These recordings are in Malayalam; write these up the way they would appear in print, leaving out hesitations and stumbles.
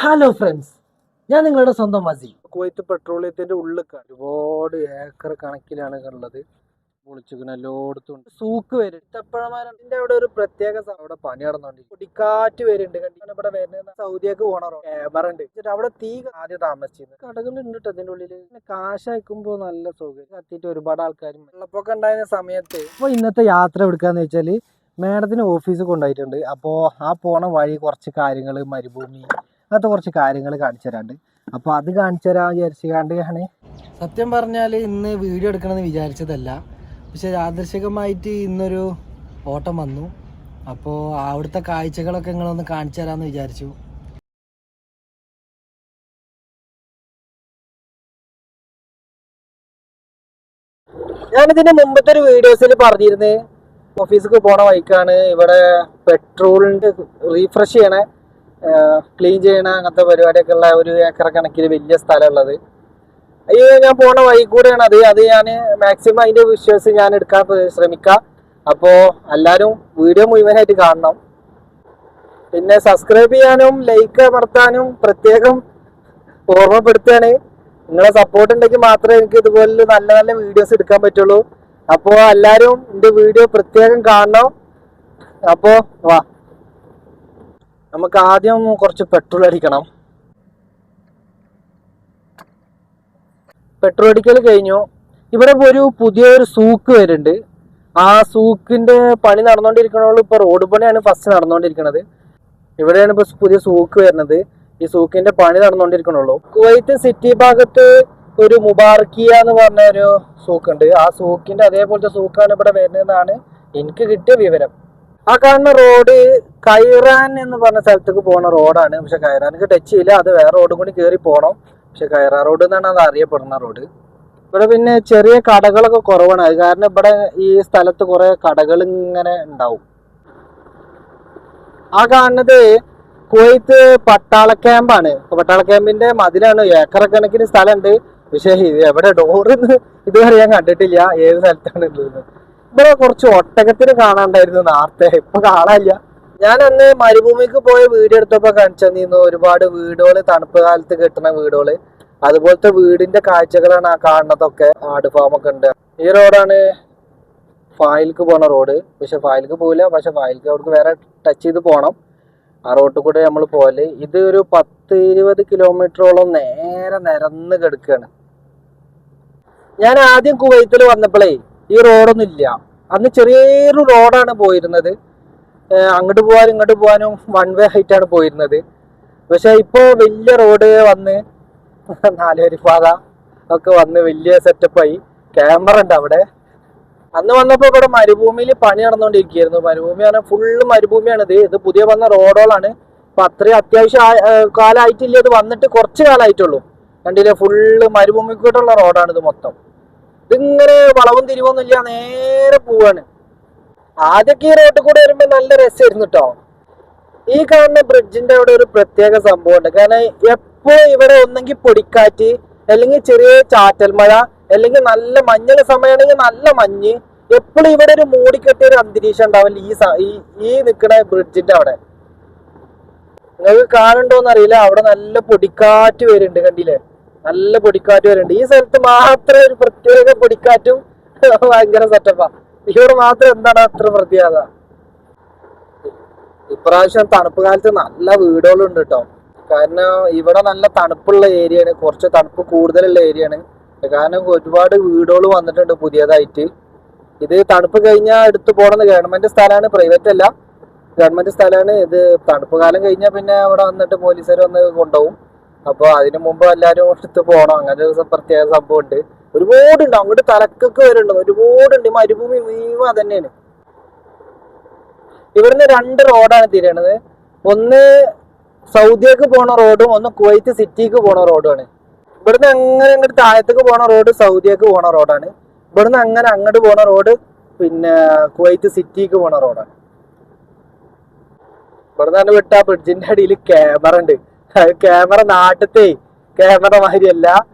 ഹലോ ഫ്രണ്ട്സ്, ഞാൻ നിങ്ങളുടെ സ്വന്തം മസി. കുവൈത്ത് പെട്രോളിയത്തിന്റെ ഉള്ളിൽ ഒരുപാട് ഏക്കർ കണക്കിലാണ് ഉള്ളത്. പൊളിച്ചിരിക്കുന്ന എല്ലായിടത്തും സൂക്ക് വരും. ചപ്പഴമാരന്റെ അവിടെ ഒരു പ്രത്യേക അവിടെ പണി നടന്നുകൊണ്ടിരിക്കും. പൊടിക്കാറ്റ് വരുന്നുണ്ട്. കണ്ടിട്ട് ഇവിടെ വരുന്ന സൗദിയൊക്കെ പോണറോ ക്യാമറ ഉണ്ട്. അവിടെ തീ ആദ്യം താമസിച്ചിരുന്നു. കടകളുണ്ട് കേട്ടോ അതിന്റെ ഉള്ളില്. കാശ് അയക്കുമ്പോ നല്ല സൗകര്യം കത്തിയിട്ട് ഒരുപാട് ആൾക്കാർ വെള്ളപ്പൊക്കം ഉണ്ടായിരുന്ന സമയത്ത്. അപ്പോൾ ഇന്നത്തെ യാത്ര എടുക്കാന്ന് വെച്ചാല് മേഡത്തിന് ഓഫീസ് കൊണ്ടുപോയിട്ടുണ്ട്. അപ്പോൾ ആ പോണ വഴി കുറച്ച് കാര്യങ്ങൾ, മരുഭൂമി, അങ്ങനത്തെ കുറച്ച് കാര്യങ്ങൾ കാണിച്ചു തരാണ്ട്. അപ്പോൾ അത് കാണിച്ചു തരാൻ വിചാരിച്ചാണ്ട് ആണ്. സത്യം പറഞ്ഞാൽ ഇന്ന് വീഡിയോ എടുക്കണമെന്ന് വിചാരിച്ചതല്ല, പക്ഷെ യാദൃശികമായിട്ട് ഇന്നൊരു ഓട്ടം വന്നു. അപ്പോൾ അവിടുത്തെ കാഴ്ചകളൊക്കെ നിങ്ങളൊന്ന് കാണിച്ചു തരാമെന്ന് വിചാരിച്ചു. ഞാനിതിന്റെ മുമ്പത്തെ ഒരു വീഡിയോസിൽ പറഞ്ഞിരുന്നു ഓഫീസിലേക്ക് പോണ വഴിക്കാണ് ഇവിടെ പെട്രോളിന്റെ റീഫ്രഷ് ചെയ്യണേ, ക്ലീൻ ചെയ്യണ അങ്ങനത്തെ പരിപാടിയൊക്കെ ഉള്ള ഒരു ഏക്കർ കണക്കിന് വലിയ സ്ഥലമുള്ളത്. ഈ ഞാൻ പോണ വഴി കൂടെയാണ് അത് ഞാൻ മാക്സിമം അതിന്റെ വിഷ്വൽസ് ഞാൻ എടുക്കാൻ ശ്രമിക്കാം. അപ്പോൾ എല്ലാവരും വീഡിയോ മുഴുവനായിട്ട് കാണണം. പിന്നെ സബ്സ്ക്രൈബ് ചെയ്യാനും ലൈക്ക് അമർത്താനും പ്രത്യേകം ഓർമ്മപ്പെടുത്തുകയാണ്. നിങ്ങളെ സപ്പോർട്ട് ഉണ്ടെങ്കിൽ മാത്രമേ എനിക്ക് ഇതുപോലെ നല്ല നല്ല വീഡിയോസ് എടുക്കാൻ പറ്റുള്ളൂ. അപ്പോൾ എല്ലാവരും എൻ്റെ വീഡിയോ പ്രത്യേകം കാണണം. അപ്പോൾ വാ, നമുക്ക് ആദ്യം കുറച്ച് പെട്രോൾ അടിക്കണം. പെട്രോൾ അടിക്കൽ കഴിഞ്ഞു. ഇവിടെ ഒരു പുതിയൊരു സൂക്ക് വരുന്നുണ്ട്. ആ സൂക്കിന്റെ പണി നടന്നുകൊണ്ടിരിക്കണുള്ളൂ. ഇപ്പോൾ റോഡ് പണിയാണ് ഫസ്റ്റ് നടന്നുകൊണ്ടിരിക്കുന്നത്. ഇവിടെയാണ് ഇപ്പോൾ പുതിയ സൂക്ക് വരുന്നത്. ഈ സൂക്കിന്റെ പണി നടന്നുകൊണ്ടിരിക്കണുള്ളൂ. കുവൈത്ത് സിറ്റി ഭാഗത്ത് ഒരു മുബാറക്കിയ എന്ന് പറഞ്ഞ ഒരു സൂക്ക് ഉണ്ട്. ആ സൂക്കിന്റെ അതേപോലത്തെ സൂക്കാണ് ഇവിടെ വരുന്നതെന്നാണ് എനിക്ക് കിട്ടിയ വിവരം. ആ കാണുന്ന റോഡ് കൈറാൻ എന്ന് പറഞ്ഞ സ്ഥലത്തേക്ക് പോകുന്ന റോഡാണ്. പക്ഷെ കൈറാനക്ക് ടച്ച് ചെയ്യില്ല, അത് വേറെ റോഡ് കൂടി കയറി പോകണം. പക്ഷെ കൈറാ റോഡ് എന്നാണ് അത് അറിയപ്പെടുന്ന റോഡ്. ഇവിടെ പിന്നെ ചെറിയ കടകളൊക്കെ കുറവാണ്. അത് കാരണം ഇവിടെ ഈ സ്ഥലത്ത് കുറെ കടകൾ ഇങ്ങനെ ഉണ്ടാവും. ആ കാണുന്നത് കുവൈത്ത് പട്ടാള ക്യാമ്പാണ്. പട്ടാള ക്യാമ്പിന്റെ മതിലാണ്. ഏക്കർ കണക്കിന് സ്ഥലമുണ്ട്. പക്ഷെ എവിടെ ഡോറിന്ന് ഇതുവരെ ഞാൻ കണ്ടിട്ടില്ല, ഏത് സ്ഥലത്താണ് ഉള്ളത്. ഇവിടെ കുറച്ച് ഒട്ടകത്തിന് കാണാണ്ടായിരുന്നു നേരത്തെ, ഇപ്പൊ കാണാനില്ല. ഞാൻ അന്ന് മരുഭൂമിക്ക് പോയ വീഡിയോ എടുത്തപ്പോ കാണിച്ചു തന്നിരുന്നു ഒരുപാട് വീടുകള്, തണുപ്പ് കാലത്ത് കെട്ടുന്ന വീടുകള്. അതുപോലത്തെ വീടിന്റെ കാഴ്ചകളാണ് ആ കാണുന്നതൊക്കെ. ആട് ഫാമൊക്കെ ഉണ്ട്. ഈ റോഡാണ് ഫായിൽക്ക് പോണ റോഡ്. പക്ഷെ ഫായിൽക്ക് പോയില്ല, പക്ഷെ ഫായിൽക്ക് അവിടേക്ക് വേറെ ടച്ച് ചെയ്ത് പോകണം. ആ റോഡിൽ കൂടെ നമ്മൾ പോലെ. ഇത് ഒരു 10-20 കിലോമീറ്ററോളം നേരെ നിരന്ന് കിടക്കുകയാണ്. ഞാൻ ആദ്യം കുവൈത്തിൽ വന്നപ്പോഴേ ഈ റോഡൊന്നും ഇല്ല. അന്ന് ചെറിയൊരു റോഡാണ് പോയിരുന്നത്. അങ്ങോട്ട് പോകാനും ഇങ്ങോട്ട് പോകാനും വൺ വേ ആയിട്ടാണ് പോയിരുന്നത്. പക്ഷെ ഇപ്പോൾ വലിയ റോഡ് വന്ന് 4 വരി പാത ഒക്കെ വന്ന് വലിയ സെറ്റപ്പായി. ക്യാമറ ഉണ്ട് അവിടെ. അന്ന് വന്നപ്പോൾ ഇവിടെ മരുഭൂമിയിൽ പണി നടന്നുകൊണ്ടിരിക്കുകയായിരുന്നു. മരുഭൂമി പറഞ്ഞാൽ ഫുള്ള് മരുഭൂമിയാണിത്. ഇത് പുതിയ വന്ന റോഡുകളാണ്. അപ്പൊ അത്രയും അത്യാവശ്യം കാലമായിട്ടില്ല. ഇത് വന്നിട്ട് കുറച്ച് കാലമായിട്ടുള്ളൂ. കണ്ടില്ലേ, ഫുള്ള് മരുഭൂമിക്കൂട്ടുള്ള റോഡാണ് ഇത് മൊത്തം. ഇതിങ്ങനെ വളവും തിരിവൊന്നുമില്ല, നേരെ പോവാണ്. ആദ്യമൊക്കെ ഈ റോഡിൽ കൂടെ വരുമ്പോ നല്ല രസമായിരുന്നു കേട്ടോ. ഈ കാണുന്ന ബ്രിഡ്ജിന്റെ അവിടെ ഒരു പ്രത്യേക സംഭവമുണ്ട്. കാരണം എപ്പോഴും ഇവിടെ ഒന്നെങ്കിൽ പൊടിക്കാറ്റ്, അല്ലെങ്കിൽ ചെറിയ ചാറ്റൽ മഴ, അല്ലെങ്കിൽ നല്ല മഞ്ഞുള്ള സമയമാണെങ്കിൽ നല്ല മഞ്ഞ്. എപ്പോഴും ഇവിടെ ഒരു മൂടിക്കെട്ടിയ ഒരു അന്തരീക്ഷം ഉണ്ടാവില്ല ഈ നിൽക്കുന്ന ബ്രിഡ്ജിന്റെ അവിടെ. നിങ്ങൾക്ക് കാണുന്നുണ്ടോന്ന് അറിയില്ല, അവിടെ നല്ല പൊടിക്കാറ്റ് വരുന്നുണ്ട്. കണ്ടില്ലേ, നല്ല പൊടിക്കാറ്റ് വരുന്നുണ്ട്. ഈ സ്ഥലത്ത് മാത്രമേ ഒരു പ്രത്യേക പൊടിക്കാറ്റും ഭയങ്കര സെറ്റപ്പാ. ഇവിടെ മാത്രം എന്താണ് അത്ര പ്രത്യേകത. ഇപ്രാവശ്യം തണുപ്പ് കാലത്ത് നല്ല വീടുകളുണ്ട് കേട്ടോ. കാരണം ഇവിടെ നല്ല തണുപ്പുള്ള ഏരിയയാണ്, കുറച്ച് തണുപ്പ് കൂടുതലുള്ള ഏരിയയാണ്. കാരണം ഒരുപാട് വീടുകൾ വന്നിട്ടുണ്ട് പുതിയതായിട്ട്. ഇത് തണുപ്പ് കഴിഞ്ഞാൽ എടുത്തു പോകണമെന്ന് ഗവൺമെന്റ് സ്ഥലമാണ്, പ്രൈവറ്റ് അല്ല, ഗവൺമെന്റ് സ്ഥലമാണ്. ഇത് തണുപ്പ് കാലം കഴിഞ്ഞാൽ പിന്നെ അവിടെ വന്നിട്ട് പോലീസുകാർ വന്ന് കൊണ്ടുപോകും. അപ്പോൾ അതിന് മുമ്പ് എല്ലാവരും എടുത്ത് പോകണം. അങ്ങനെ ഒരു പ്രത്യേക സംഭവം ഉണ്ട്. ഒരുപാടുണ്ട്, അങ്ങോട്ട് തലക്കൊക്കെ വരുന്നുണ്ട്, ഒരുപാടുണ്ട്. മരുഭൂമി മുഴുവൻ തന്നെയാണ്. ഇവിടുന്ന് 2 റോഡാണ് തിരിയണത്. ഒന്ന് സൗദിക്ക് പോണ റോഡും ഒന്ന് കുവൈത്ത് സിറ്റിക്ക് പോണ റോഡുമാണ്. ഇവിടുന്ന് അങ്ങനെ അങ്ങോട്ട് താഴത്തേക്ക് പോണ റോഡ് സൗദിക്ക് പോണ റോഡാണ്. ഇവിടുന്ന് അങ്ങനെ അങ്ങോട്ട് പോണ റോഡ് പിന്നെ കുവൈത്ത് സിറ്റിക്ക് പോണ റോഡാണ്. ഇവിടുന്ന് വിട്ട ബ്രിഡ്ജിന്റെ അടിയിൽ ക്യാമറ ഉണ്ട്. ക്യാമറ നാട്ടിലത്തെ ക്യാമറ മാതിരിയല്ല,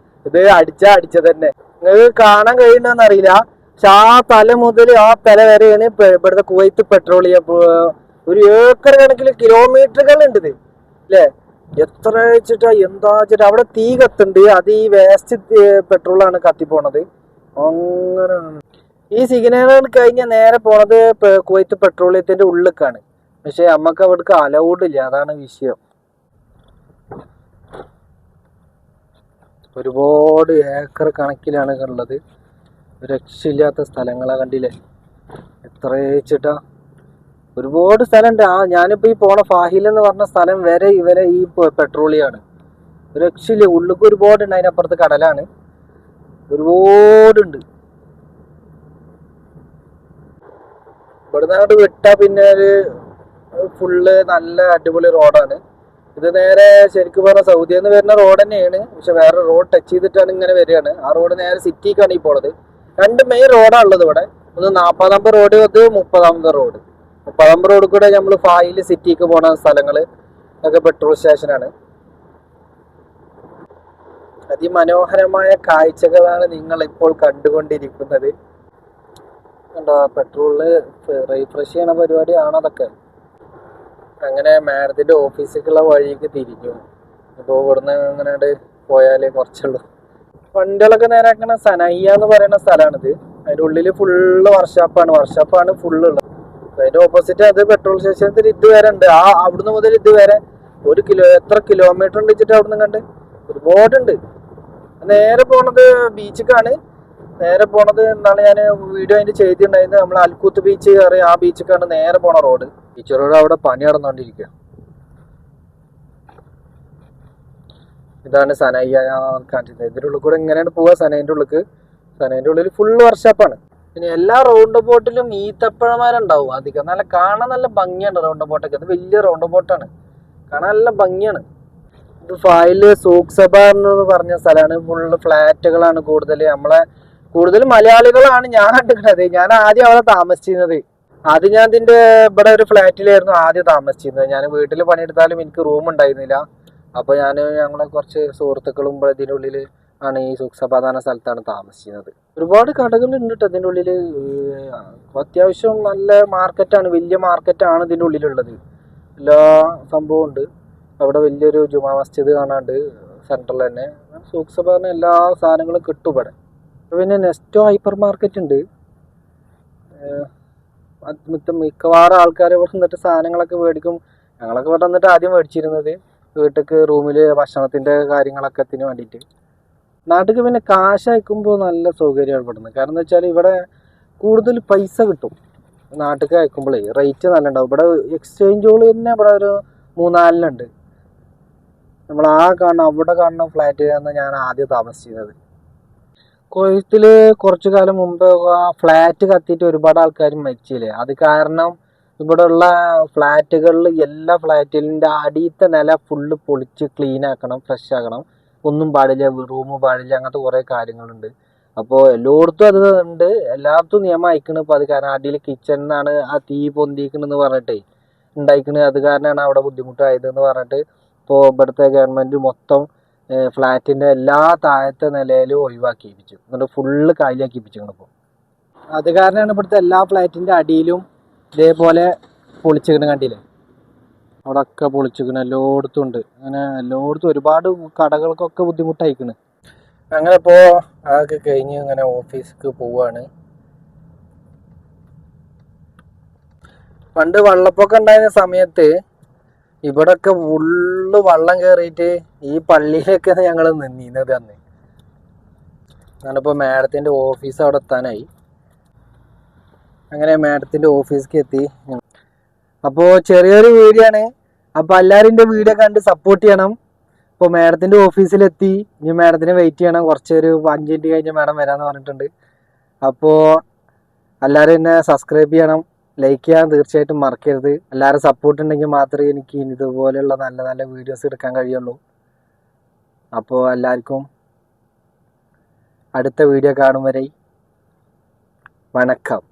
ഇത് അടിച്ചത് തന്നെ. നിങ്ങൾക്ക് കാണാൻ കഴിയുന്നോന്ന് അറിയില്ല. പക്ഷെ ആ തല മുതൽ ആ തല വരെയാണ് ഇവിടുത്തെ കുവൈത്ത് പെട്രോളിയം. ഒരു ഏക്കർ കണക്കിൽ കിലോമീറ്ററുകൾ ഉണ്ട് ഇത്, അല്ലേ? എത്ര വെച്ചിട്ടാ എന്താ വെച്ചിട്ട് അവിടെ തീ കത്തുണ്ട്. അത് ഈ വേസ്റ്റ് പെട്രോളാണ് കത്തിപ്പോണത്. അങ്ങനെ ഈ സിഗ്നൽ കഴിഞ്ഞ് നേരെ പോണത് കുവൈത്ത് പെട്രോളിയത്തിന്റെ ഉള്ളിലേക്കാണ്. പക്ഷെ നമ്മക്ക് അവിടേക്ക് അലൗഡ് ഇല്ല, അതാണ് വിഷയം. ഒരുപാട് ഏക്കർ കണക്കിലാണ് ഉള്ളത്. രക്ഷയില്ലാത്ത സ്ഥലങ്ങളാ കണ്ടില്ലേ, എത്ര വെച്ചിട്ടാ. ഒരുപാട് സ്ഥലമുണ്ട്. ഞാനിപ്പോ ഈ പോണ ഫാഹിൽ എന്ന് പറഞ്ഞ സ്ഥലം വരെ ഇവരെ ഈ പെട്രോളിയാണ്. രക്ഷയില്ല, ഉള്ളിക്ക് ഒരുപാടുണ്ട്. അതിനപ്പുറത്ത് കടലാണ്, ഒരുപാടുണ്ട്. ഇവിടുന്ന് അങ്ങോട്ട് വിട്ടാ പിന്നെ ഒരു ഫുള്ള് നല്ല അടിപൊളി റോഡാണ്. ഇത് നേരെ ശരിക്കും പറഞ്ഞാൽ സൗദിയിൽ നിന്ന് വരുന്ന റോഡ് തന്നെയാണ്, പക്ഷെ വേറെ റോഡ് ടച്ച് ചെയ്തിട്ടാണ് ഇങ്ങനെ വരികയാണ്. ആ റോഡ് നേരെ സിറ്റിക്കാണ് ഈ പോണത്. രണ്ട് മെയിൻ റോഡാണ് ഉള്ളത് ഇവിടെ. ഒന്ന് 40 റോഡ്, അത് 30 റോഡ്. 30 റോഡ് കൂടെ നമ്മൾ ഫായിൽ സിറ്റിക്ക് പോണ സ്ഥലങ്ങൾ ഒക്കെ പെട്രോൾ സ്റ്റേഷനാണ്. അതിമനോഹരമായ കാഴ്ചകളാണ് നിങ്ങൾ ഇപ്പോൾ കണ്ടുകൊണ്ടിരിക്കുന്നത്. കണ്ടോ, പെട്രോളില് റീഫ്രഷ് ചെയ്യണ പരിപാടിയാണ് അതൊക്കെ. അങ്ങനെ മാഡത്തിന്റെ ഓഫീസിലേക്കുള്ള വഴിക്ക് തിരിഞ്ഞു. ഇപ്പോൾ ഇവിടുന്ന് ഇങ്ങനെ പോയാലേ കുറച്ചുള്ളൂ. വണ്ടികളൊക്കെ നേരാക്കണ സനയ്യ എന്ന് പറയുന്ന സ്ഥലമാണിത്. അതിൻ്റെ ഉള്ളിൽ ഫുള്ള് വർക്ക്ഷോപ്പാണ് ഫുള്ള് ഉള്ളത്. അതിന്റെ ഓപ്പോസിറ്റ് അത് പെട്രോൾ സ്റ്റേഷനത്തിൽ ഇതുവരെ ഉണ്ട്. അവിടുന്ന് മുതൽ ഇതുവരെ എത്ര കിലോമീറ്റർ ഉണ്ട് വെച്ചിട്ട് അവിടുന്ന് കണ്ട് ഒരുപാടുണ്ട്. നേരെ പോണത് ബീച്ചിക്കാണ്. നേരെ പോണത് എന്താണ്, ഞാൻ വീഡിയോ അതിന്റെ ചെയ്തിട്ടുണ്ടായിരുന്നു. നമ്മൾ അൽക്കൂത്ത് ബീച്ച് അറിയാം, ആ ബീച്ചിക്കാണ് നേരെ പോണ റോഡ്. ബീച്ച് റോഡ് അവിടെ പണി നടന്നുകൊണ്ടിരിക്കുക. ഇതാണ് സനയ്യ കാണിച്ചത്. ഇതിൻ്റെ ഉള്ളിൽ കൂടെ ഇങ്ങനെയാണ് പോവുക സനൈൻ്റെ ഉള്ളിക്ക്. സനൈൻ്റെ ഉള്ളിൽ ഫുള്ള് വർക്ക്ഷോപ്പാണ്. പിന്നെ എല്ലാ റൗണ്ട് ബോട്ടിലും ഈത്തപ്പഴമാരുണ്ടാവും അധികം. കാണാൻ നല്ല ഭംഗിയാണ് റൗണ്ട് ബോട്ടൊക്കെ. അത് വലിയ റൗണ്ട് ബോട്ടാണ്, കാണാൻ നല്ല ഭംഗിയാണ്. ഇത് ഫായില് സൂഖ് സഭ എന്ന് പറഞ്ഞ സ്ഥലമാണ്. ഫുള്ള് ഫ്ലാറ്റുകളാണ് കൂടുതൽ മലയാളികളാണ് ഞാൻ കണ്ടിട്ടുള്ളത്. ഞാൻ ആദ്യം അവിടെ താമസിച്ചിരുന്നത്. ആദ്യം ഞാൻ ഇവിടെ ഒരു ഫ്ലാറ്റിലായിരുന്നു ആദ്യം താമസിച്ചിരുന്നത്. ഞാൻ വീട്ടിൽ പണിയെടുത്താലും എനിക്ക് റൂം ഉണ്ടായിരുന്നില്ല. അപ്പോൾ ഞങ്ങളെ കുറച്ച് സുഹൃത്തുക്കളും ഇവിടെ ഇതിൻ്റെ ഉള്ളിൽ ആണ്, ഈ സൂഖ് സഭ എന്ന സ്ഥലത്താണ് താമസിക്കുന്നത്. ഒരുപാട് കടകളുണ്ട് കേട്ടോ ഇതിൻ്റെ ഉള്ളിൽ. അത്യാവശ്യം നല്ല മാർക്കറ്റാണ്, വലിയ മാർക്കറ്റാണ് ഇതിൻ്റെ ഉള്ളിലുള്ളത്. എല്ലാ സംഭവം ഉണ്ട്. അവിടെ വലിയൊരു ജുമാ മസ്ജിദ് കാണാണ്ട് സെൻറ്ററിൽ തന്നെ. സൂഖ് സഭ പറഞ്ഞ എല്ലാ സാധനങ്ങളും കിട്ടും ഇവിടെ. പിന്നെ നെസ്റ്റോ ഹൈപ്പർ മാർക്കറ്റ് ഉണ്ട്. മിക്കവാറും ആൾക്കാർ ഇവിടെ നിന്നിട്ട് സാധനങ്ങളൊക്കെ മേടിക്കും. ഞങ്ങളൊക്കെ ഇവിടെ വന്നിട്ട് ആദ്യം മേടിച്ചിരുന്നത് വീട്ടിലേക്ക് റൂമിൽ ഭക്ഷണത്തിൻ്റെ കാര്യങ്ങളൊക്കെ വേണ്ടിയിട്ട്. നാട്ടിൽ പിന്നെ കാശ് അയക്കുമ്പോൾ നല്ല സൗകര്യമാണ് ഇവിടുന്ന്. കാരണം എന്താ വെച്ചാൽ ഇവിടെ കൂടുതൽ പൈസ കിട്ടും. നാട്ടിലേക്ക് അയക്കുമ്പോഴേ റേറ്റ് നല്ല ഉണ്ടാവും. ഇവിടെ എക്സ്ചേഞ്ചുകൾ തന്നെ ഇവിടെ ഒരു 3-4 ഉണ്ട്. നമ്മൾ അവിടെ കാണുന്ന ഫ്ലാറ്റിലാണ് ഞാൻ ആദ്യം താമസിച്ചിരുന്നത്. കുവൈത്തിൽ കുറച്ചു കാലം മുമ്പ് ഫ്ലാറ്റ് കത്തിയിട്ട് ഒരുപാട് ആൾക്കാർ മരിച്ചില്ലേ. അത് കാരണം ഇവിടെ ഉള്ള ഫ്ലാറ്റുകളിൽ എല്ലാ ഫ്ലാറ്റിൻ്റെ അടിയത്തെ നില ഫുള്ള് പൊളിച്ച് ക്ലീൻ ആക്കണം, ഫ്രഷ് ആക്കണം. ഒന്നും പാടില്ല, റൂം പാടില്ല, അങ്ങനത്തെ കുറേ കാര്യങ്ങളുണ്ട്. അപ്പോൾ എല്ലായിടത്തും അത് ഉണ്ട്, എല്ലായിടത്തും നിയമം അയക്കണം. ഇപ്പോൾ അത് കാരണം അടിയിൽ കിച്ചണിന്നാണ് ആ തീ പൊന്തിക്കണെന്ന് പറഞ്ഞിട്ടേ ഉണ്ടായിക്കണത്. അത് കാരണമാണ് അവിടെ ബുദ്ധിമുട്ടായതെന്ന് പറഞ്ഞിട്ട് ഇപ്പോൾ ഇവിടുത്തെ ഗവൺമെൻറ് മൊത്തം ഫ്ലാറ്റിൻ്റെ എല്ലാ താഴത്തെ നിലയിലും ഒഴിവാക്കിപ്പിച്ചു. എന്നിട്ട് ഫുള്ള് കാലിയാക്കിപ്പിച്ചിരിക്കണം. ഇപ്പോൾ അത് കാരണമാണ് ഇവിടുത്തെ എല്ലാ ഫ്ലാറ്റിൻ്റെ അടിയിലും ഇതേപോലെ പൊളിച്ചിരിക്കണം. കണ്ടില്ലേ, അവിടെ ഒക്കെ പൊളിച്ചിരിക്കണം. എല്ലായിടത്തും ഉണ്ട്. അങ്ങനെ എല്ലായിടത്തും ഒരുപാട് കടകൾക്കൊക്കെ ബുദ്ധിമുട്ടായിക്കണ്. അങ്ങനെ ഇപ്പോൾ അതൊക്കെ കഴിഞ്ഞ് ഇങ്ങനെ ഓഫീസിലേക്ക് പോവാണ്. പണ്ട് വെള്ളപ്പൊക്കം ഉണ്ടായിരുന്ന സമയത്ത് ഇവിടൊക്കെ ഫുള്ള് വെള്ളം കയറിയിട്ട് ഈ പള്ളിയിലൊക്കെ ഞങ്ങൾ നിന്നിരുന്നത് അന്ന്. ഞാനിപ്പോൾ മാഡത്തിൻ്റെ ഓഫീസ് അവിടെ എത്താനായി. അങ്ങനെ മാഡത്തിൻ്റെ ഓഫീസിലേക്ക് എത്തി. അപ്പോൾ ചെറിയൊരു വീഡിയോ ആണ്. അപ്പോൾ എല്ലാവരും എൻ്റെ വീഡിയോ കണ്ട് സപ്പോർട്ട് ചെയ്യണം. ഇപ്പോൾ മാഡത്തിൻ്റെ ഓഫീസിലെത്തി. ഇനി മാഡത്തിനെ വെയിറ്റ് ചെയ്യണം. കുറച്ചൊരു 5 മിനിറ്റ് കഴിഞ്ഞ് മാഡം വരാമെന്ന് പറഞ്ഞിട്ടുണ്ട്. അപ്പോൾ എല്ലാവരും എന്നെ സബ്സ്ക്രൈബ് ചെയ്യണം, ലൈക്ക് ചെയ്യാൻ തീർച്ചയായിട്ടും മറക്കരുത്. എല്ലാവരും സപ്പോർട്ട് ഉണ്ടെങ്കിൽ മാത്രമേ എനിക്ക് ഇതുപോലെയുള്ള നല്ല നല്ല വീഡിയോസ് എടുക്കാൻ കഴിയുള്ളൂ. അപ്പോൾ എല്ലാവർക്കും അടുത്ത വീഡിയോ കാണും വരെ വണക്കം.